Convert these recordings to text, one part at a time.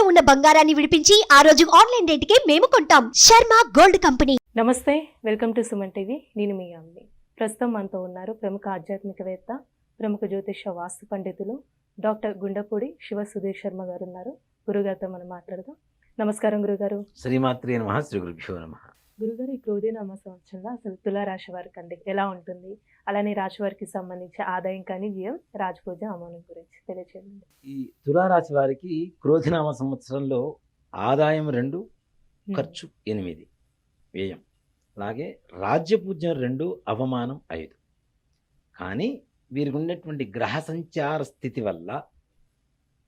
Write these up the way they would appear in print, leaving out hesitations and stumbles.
ఉన్న బంగారాన్ని విడిపించి ఆ రోజు ఆన్లైన్ రేటుకే మేము కొంటాం. Sharma gold company. నమస్తే, వెల్కమ్ టు సుమన్ టీవీ. నేను మీ అమ్మి. ప్రస్తుతం మనతో ఉన్నారు ప్రముఖ ఆధ్యాత్మికవేత్త, ప్రముఖ జ్యోతిష వాస్తు పండితులు డాక్టర్ గుండపూడి శివ సుధీర్ శర్మ గారు ఉన్నారు. గురుగారితో మనం మాట్లాడదాం. నమస్కారం గురుగారు. శ్రీమాత్రే నమః. శ్రీ గురుభ్యో నమః. గురుగారు, ఈ క్రోధినామ సంవత్సరంలో అసలు తులారాశి వారికి అండి ఎలా ఉంటుంది, అలానే రాశి వారికి సంబంధించి ఆదాయం కానీ వ్యయం, రాజపూజ అమౌనం గురించి తెలియజేయండి. ఈ తులారాశి వారికి క్రోధినామ సంవత్సరంలో ఆదాయం 2, ఖర్చు 8, వ్యయం. అలాగే రాజ్యపూజ్యం 2, అవమానం 5. కానీ వీరికి ఉన్నటువంటి గ్రహ సంచార స్థితి వల్ల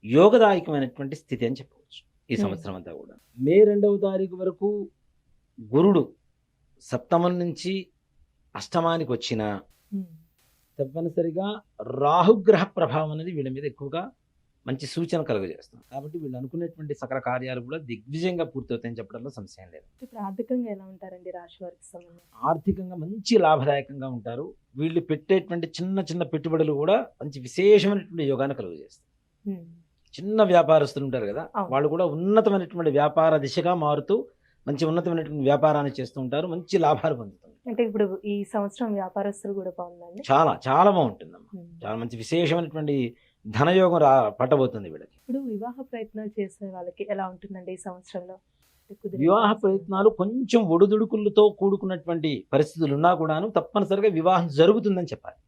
యోగదాయకమైనటువంటి స్థితి అని చెప్పవచ్చు ఈ సంవత్సరం అంతా కూడా. మే 2వ తారీఖు వరకు గురుడు సప్తమం నుంచి అష్టమానికి వచ్చిన తప్పనిసరిగా రాహుగ్రహ ప్రభావం అనేది వీళ్ళ మీద ఎక్కువగా మంచి సూచన కలుగజేస్తుంది. కాబట్టి వీళ్ళు అనుకునేటువంటి సకల కార్యాలు కూడా దిగ్విజయంగా పూర్తవుతాయని చెప్పడంలో సంశయం లేదు. ఇప్పుడు ఆర్థికంగా ఎలా ఉంటారండి రాశి వారికి సంబంధించి? ఆర్థికంగా మంచి లాభదాయకంగా ఉంటారు. వీళ్ళు పెట్టేటువంటి చిన్న చిన్న పెట్టుబడులు కూడా మంచి విశేషమైనటువంటి యోగాన్ని కలుగజేస్తాయి. చిన్న వ్యాపారస్తులు ఉంటారు కదా, వాళ్ళు కూడా ఉన్నతమైనటువంటి వ్యాపార దిశగా మారుతూ మంచి ఉన్నతమైనటువంటి వ్యాపారాన్ని చేస్తూ ఉంటారు, మంచి లాభాలు పొందుతారు. అంటే ఇప్పుడు ఈ సంవత్సరం వ్యాపారస్తులు కూడా బాగుందండి. చాలా చాలా బాగుంటుందమ్మా. చాలా మంచి విశేషమైనటువంటి ధనయోగం పట్టబోతుంది వీళ్ళకి. ఇప్పుడు వివాహ ప్రయత్నాలు చేసే వాళ్ళకి ఎలా ఉంటుందండి ఈ సంవత్సరంలో? వివాహ ప్రయత్నాలు కొంచెం ఒడిదుడుకులతో కూడుకున్నటువంటి పరిస్థితులు ఉన్నా కూడాను తప్పనిసరిగా వివాహం జరుగుతుందని చెప్పాలి.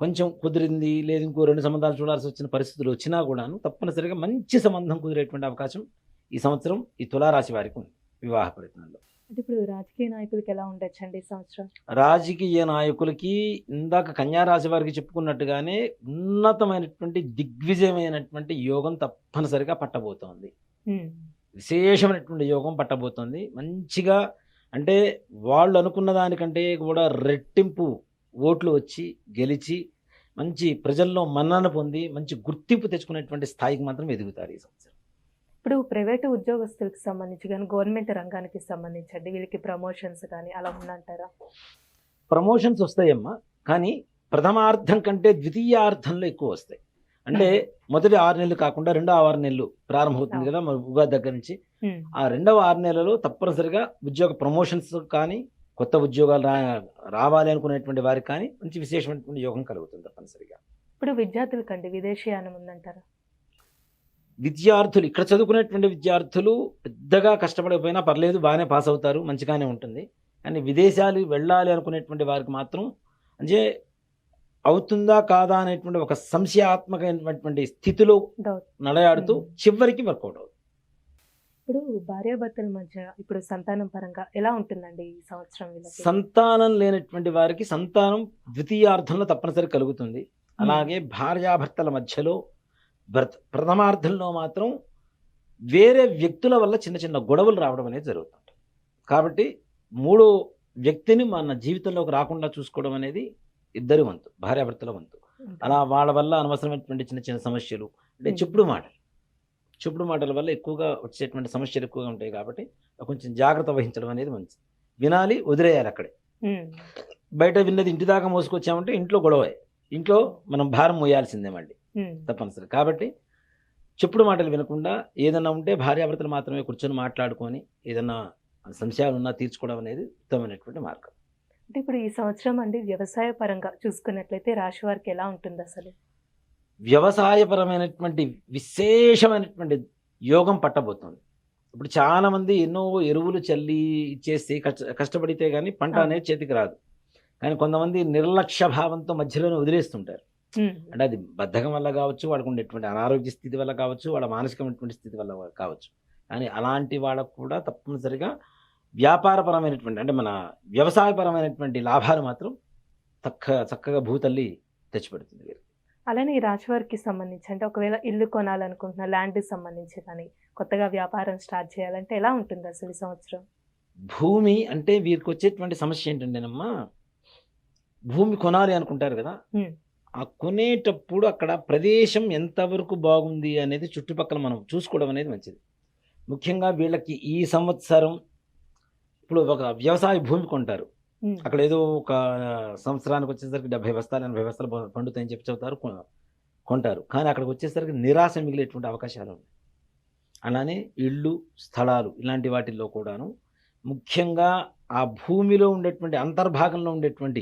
కొంచెం కుదిరింది లేదు ఇంకో 2 సంబంధాలు చూడాల్సి వచ్చిన పరిస్థితులు వచ్చినా కూడాను తప్పనిసరిగా మంచి సంబంధం కుదిరేటువంటి అవకాశం ఈ సంవత్సరం ఈ తులారాశి వారికి ఉంది వివాహ ప్రయత్నాల్లో. అంటే ఇప్పుడు రాజకీయ నాయకులకి ఎలా ఉండొచ్చండి ఈ సంవత్సరం? రాజకీయ నాయకులకి ఇందాక కన్యారాశి వారికి చెప్పుకున్నట్టుగానే ఉన్నతమైనటువంటి దిగ్విజయమైనటువంటి యోగం తప్పనిసరిగా పట్టబోతోంది. విశేషమైనటువంటి యోగం పట్టబోతోంది. మంచిగా అంటే వాళ్ళు అనుకున్న దానికంటే కూడా రెట్టింపు ఓట్లు వచ్చి గెలిచి మంచి ప్రజల్లో మన్నన పొంది మంచి గుర్తింపు తెచ్చుకునేటువంటి స్థాయికి మాత్రం ఎదుగుతారు ఈ సంవత్సరం. ఇప్పుడు ప్రైవేటు ఉద్యోగస్తులకు సంబంధించి కానీ గవర్నమెంట్ రంగానికి సంబంధించండి వీళ్ళకి ప్రమోషన్స్ కానీ అలా ఉందంటారా? ప్రమోషన్స్ వస్తాయమ్మా, కానీ ప్రథమార్థం కంటే ద్వితీయార్థంలో ఎక్కువ వస్తాయి. అంటే మొదటి 6 నెలలు కాకుండా రెండో 6 నెలలు ప్రారంభమవుతుంది కదా మన ఉగాది దగ్గర నుంచి. ఆ రెండవ 6 నెలలలో తప్పనిసరిగా ఉద్యోగ ప్రమోషన్స్ కానీ కొత్త ఉద్యోగాలు రావాలి అనుకునేటువంటి వారికి కానీ మంచి విశేషమైనటువంటి యోగం కలుగుతుంది తప్పనిసరిగా. ఇప్పుడు విద్యార్థులకండి విదేశీయానం ఉందంటారా? విద్యార్థులు ఇక్కడ చదువుకునేటువంటి విద్యార్థులు పెద్దగా కష్టపడకపోయినా పర్లేదు, బాగానే పాస్ అవుతారు, మంచిగానే ఉంటుంది. కానీ విదేశాలు వెళ్ళాలి అనుకునేటువంటి వారికి మాత్రం అంటే అవుతుందా కాదా అనేటువంటి ఒక సంశయాత్మకమైనటువంటి స్థితిలో నడయాడుతూ చివరికి వర్కౌట్ అవుతుంది. ఇప్పుడు భార్యాభర్తల మధ్య ఇప్పుడు సంతానం పరంగా ఎలా ఉంటుందండి ఈ సంవత్సరం? సంతానం లేనటువంటి వారికి సంతానం ద్వితీయార్థంలో తప్పనిసరి కలుగుతుంది. అలాగే భార్యాభర్తల మధ్యలో ప్రథమార్థంలో మాత్రం వేరే వ్యక్తుల వల్ల చిన్న చిన్న గొడవలు రావడం అనేది జరుగుతుంది. కాబట్టి 3వ వ్యక్తిని మన జీవితంలోకి రాకుండా చూసుకోవడం అనేది ఇద్దరి వంతు, భార్యాభర్తల వంతు. అలా వాళ్ళ వల్ల అనవసరమైనటువంటి చిన్న చిన్న సమస్యలు అంటే చెప్పుడు మాటల వల్ల ఎక్కువగా వచ్చేటువంటి సమస్యలు ఎక్కువగా ఉంటాయి. కాబట్టి కొంచెం జాగ్రత్త వహించడం అనేది మంచిది. వినాలి, వదిలేయాలి అక్కడే. బయట విన్నది ఇంటి దాకా మోసుకొచ్చామంటే ఇంట్లో గొడవే, ఇంట్లో మనం భారం మోయాల్సిందే మళ్ళీ తప్పనిసరి. కాబట్టి చెప్పుడు మాటలు వినకుండా ఏదన్నా ఉంటే భార్యాభర్తలు మాత్రమే కూర్చొని మాట్లాడుకొని ఏదన్నా సంశయాలు ఉన్నా తీర్చుకోవడం అనేది ఉత్తమమైనటువంటి మార్గం. అంటే ఇప్పుడు ఈ సంవత్సరం అండి వ్యవసాయ పరంగా చూసుకున్నట్లయితే రాశి వారికి ఎలా ఉంటుంది అసలు? వ్యవసాయపరమైనటువంటి విశేషమైనటువంటి యోగం పట్టబోతుంది. ఇప్పుడు చాలా మంది ఎన్నో ఎరువులు చల్లి ఇచ్చేసి కష్టపడితే కానీ పంట అనేది చేతికి రాదు. కానీ కొంతమంది నిర్లక్ష్య భావంతో మధ్యలోనే వదిలేస్తుంటారు. అంటే అది బద్ధకం వల్ల కావచ్చు, వాళ్ళకు ఉండేటువంటి అనారోగ్య స్థితి వల్ల కావచ్చు, వాళ్ళ మానసికమైనటువంటి స్థితి వల్ల కావచ్చు. కానీ అలాంటి వాళ్ళకు కూడా తప్పనిసరిగా వ్యాపారపరమైనటువంటి అంటే మన వ్యవసాయపరమైనటువంటి లాభాలు మాత్రం చక్కగా భూతల్లి తెచ్చిపెడుతుంది. అలానే ఈ రాశి వారికి సంబంధించి అంటే ఒకవేళ ఇల్లు కొనాలనుకుంటున్నా, ల్యాండ్కి సంబంధించి కానీ కొత్తగా వ్యాపారం స్టార్ట్ చేయాలంటే ఎలా ఉంటుంది అసలు ఈ సంవత్సరం? భూమి అంటే వీరికి వచ్చేటువంటి సమస్య ఏంటంటేనమ్మా, భూమి కొనాలి అనుకుంటారు కదా, ఆ కొనేటప్పుడు అక్కడ ప్రదేశం ఎంతవరకు బాగుంది అనేది చుట్టుపక్కల మనం చూసుకోవడం అనేది మంచిది. ముఖ్యంగా వీళ్ళకి ఈ సంవత్సరం ఇప్పుడు ఒక వ్యవసాయ భూమి కొంటారు, అక్కడ ఏదో ఒక సంవత్సరానికి వచ్చేసరికి 70 బస్తాలు 80 బస్తాలు పండుతాయని చెప్పి చెబుతారు, కొంటారు. కానీ అక్కడికి వచ్చేసరికి నిరాశ మిగిలేటువంటి అవకాశాలు ఉన్నాయి. అలానే ఇళ్ళు, స్థలాలు ఇలాంటి వాటిల్లో కూడాను ముఖ్యంగా ఆ భూమిలో ఉండేటువంటి అంతర్భాగంలో ఉండేటువంటి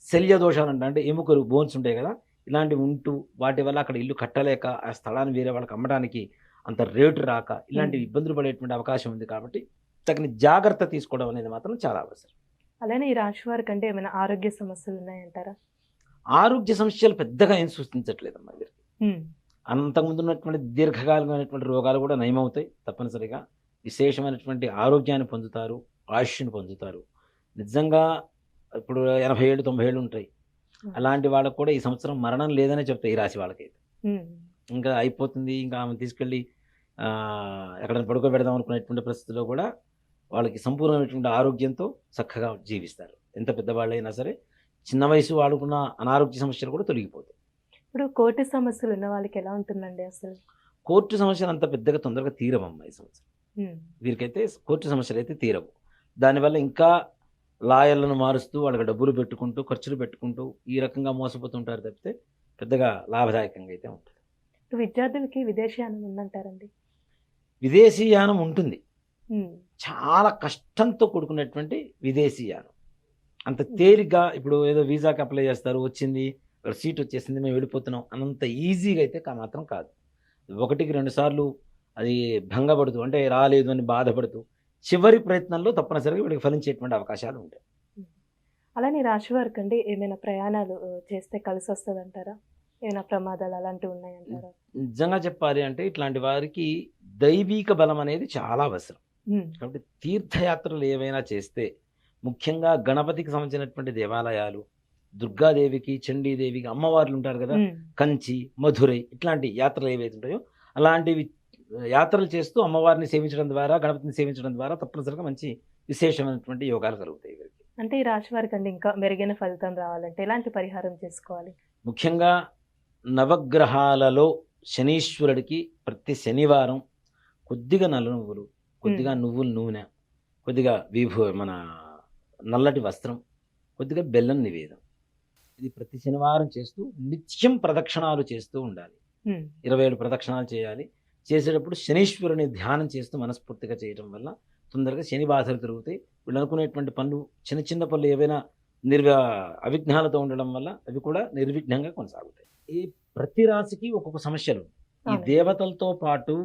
శల్య దోషాలు అంటే ఎముకలు, బోన్స్ ఉంటాయి కదా, ఇలాంటివి ఉంటూ వాటి వల్ల అక్కడ ఇల్లు కట్టలేక ఆ స్థలాన్ని వేరే వాళ్ళకి అమ్మడానికి అంత రేటు రాక ఇలాంటి ఇబ్బందులు పడేటువంటి అవకాశం ఉంది. కాబట్టి తగిన జాగ్రత్త తీసుకోవడం అనేది మాత్రం చాలా అవసరం. అలానే ఈ రాశి వారికి అంటే ఏమైనా ఆరోగ్య సమస్యలు ఉన్నాయంటారా? ఆరోగ్య సమస్యలు పెద్దగా ఏం సూచించట్లేదమ్మా వీరికి. అంతకుముందు ఉన్నటువంటి దీర్ఘకాలికమైనటువంటి రోగాలు కూడా నయమవుతాయి తప్పనిసరిగా. విశేషమైనటువంటి ఆరోగ్యాన్ని పొందుతారు, ఆయుష్ని పొందుతారు. నిజంగా ఇప్పుడు 80 ఏళ్ళు 90 ఏళ్ళు ఉంటాయి. అలాంటి వాళ్ళకు కూడా ఈ సంవత్సరం మరణం లేదనే చెప్తాయి ఈ రాశి వాళ్ళకైతే. ఇంకా అయిపోతుంది, ఇంకా ఆమె తీసుకెళ్ళి ఎక్కడైనా పడుకోబెడదాం అనుకునేటువంటి పరిస్థితుల్లో కూడా వాళ్ళకి సంపూర్ణమైనటువంటి ఆరోగ్యంతో చక్కగా జీవిస్తారు. ఎంత పెద్దవాళ్ళైనా సరే చిన్న వయసు వాళ్ళకున్న అనారోగ్య సమస్యలు కూడా తొలగిపోతాయి. ఇప్పుడు కోర్టు సమస్యలు ఉన్న వాళ్ళకి ఎలా ఉంటుందండి అసలు? కోర్టు సమస్యలు అంత పెద్దగా తొందరగా తీరవమ్మా ఈ సంవత్సరం. వీరికైతే కోర్టు సమస్యలు అయితే తీరవు. దానివల్ల ఇంకా లాయర్లను మారుస్తూ వాళ్ళకి డబ్బులు పెట్టుకుంటూ ఖర్చులు పెట్టుకుంటూ ఈ రకంగా మోసపోతుంటారు తప్పితే పెద్దగా లాభదాయకంగా అయితే ఉంటుంది. ఇప్పుడు విద్యార్థులకి విదేశీయానం ఉందంటారండి? విదేశీయానం ఉంటుంది, చాలా కష్టంతో కూడుకున్నటువంటి విదేశీయానం. అంత తేలిగ్గా ఇప్పుడు ఏదో వీసాకి అప్లై చేస్తారు, వచ్చింది సీట్ వచ్చేసింది మేము వెళ్ళిపోతున్నాం అనంత ఈజీగా అయితే మాత్రం కాదు. 1కి 2 సార్లు అది భంగపడుతూ అంటే రాలేదు అని బాధపడుతూ చివరి ప్రయత్నంలో తప్పనిసరిగా వీళ్ళకి ఫలించేటువంటి అవకాశాలు ఉంటాయి. అలానే రాశి వారికి అండి ఏమైనా ప్రయాణాలు చేస్తే కలిసి వస్తుంది అంటారా? ఏమైనా ప్రమాదాలు అలాంటివి ఉన్నాయంటారా? నిజంగా చెప్పాలి అంటే ఇట్లాంటి వారికి దైవిక బలం అనేది చాలా అవసరం. కాబట్టి తీర్థయాత్రలు ఏవైనా చేస్తే ముఖ్యంగా గణపతికి సంబంధించినటువంటి దేవాలయాలు, దుర్గాదేవికి, చండీదేవికి అమ్మవార్లు ఉంటారు కదా, కంచి, మధురై ఇట్లాంటి యాత్రలు ఏవైతే ఉంటాయో అలాంటివి యాత్రలు చేస్తూ అమ్మవారిని సేవించడం ద్వారా, గణపతిని సేవించడం ద్వారా తప్పనిసరిగా మంచి విశేషమైనటువంటి యోగాలు కలుగుతాయి వీరికి. అంటే ఈ రాశి వారికి అండి ఇంకా మెరుగైన ఫలితం రావాలంటే ఎలాంటి పరిహారం చేసుకోవాలి? ముఖ్యంగా నవగ్రహాలలో శనీశ్వరుడికి ప్రతి శనివారం కొద్దిగా నల్ల నువ్వులు, కొద్దిగా నువ్వుల నూనె, కొద్దిగా మన నల్లటి వస్త్రం, కొద్దిగా బెల్లం నివేదం, ఇది ప్రతి శనివారం చేస్తూ నిత్యం ప్రదక్షిణాలు చేస్తూ ఉండాలి. 27 ప్రదక్షిణాలు చేయాలి. చేసేటప్పుడు శనీశ్వరుని ధ్యానం చేస్తూ మనస్ఫూర్తిగా చేయడం వల్ల తొందరగా శని బాధలు తిరుగుతాయి. వీళ్ళు అనుకునేటువంటి పనులు, చిన్న చిన్న పనులు ఏవైనా అవిఘ్నాలతో ఉండడం వల్ల అవి కూడా నిర్విఘ్నంగా కొనసాగుతాయి. ఈ ప్రతి రాశికి ఒక్కొక్క సమస్యలు. ఈ దేవతలతో పాటు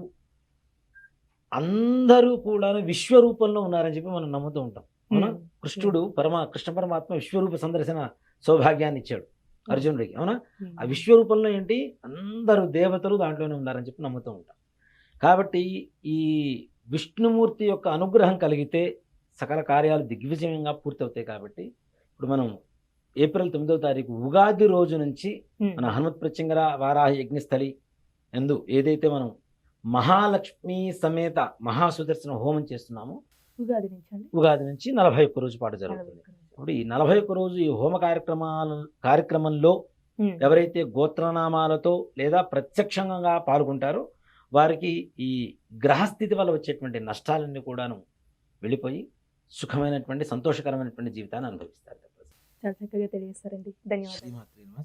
అందరూ కూడా విశ్వరూపంలో ఉన్నారని చెప్పి మనం నమ్ముతూ ఉంటాం. అవునా? కృష్ణ పరమాత్మ విశ్వరూప సందర్శన సౌభాగ్యాన్ని ఇచ్చాడు అర్జునుడికి. అవునా? ఆ విశ్వరూపంలో ఏంటి, అందరూ దేవతలు దాంట్లోనే ఉన్నారని చెప్పి నమ్ముతూ ఉంటాం. కాబట్టి ఈ విష్ణుమూర్తి యొక్క అనుగ్రహం కలిగితే సకల కార్యాలు దిగ్విజయంగా పూర్తవుతాయి. కాబట్టి ఇప్పుడు మనం ఏప్రిల్ 9వ తారీఖు ఉగాది రోజు నుంచి మన హనుమత్ ప్రత్యంగర వారాహ యజ్ఞస్థలి ఎందు ఏదైతే మనం మహాలక్ష్మి సమేత మహాసుదర్శన హోమం చేస్తున్నామో ఉగాది నుంచి 41 రోజు పాటు జరుగుతుంది. ఇప్పుడు ఈ 41 రోజు ఈ హోమ కార్యక్రమంలో ఎవరైతే గోత్రనామాలతో లేదా ప్రత్యక్షంగా పాల్గొంటారో వారికి ఈ గ్రహస్థితి వల్ల వచ్చేటువంటి నష్టాలన్నీ కూడాను వెళ్ళిపోయి సుఖమైనటువంటి సంతోషకరమైనటువంటి జీవితాన్ని అనుభవిస్తారు. చాలా చక్కగా తెలియజేస్తారండి. ధన్యవాదాలు.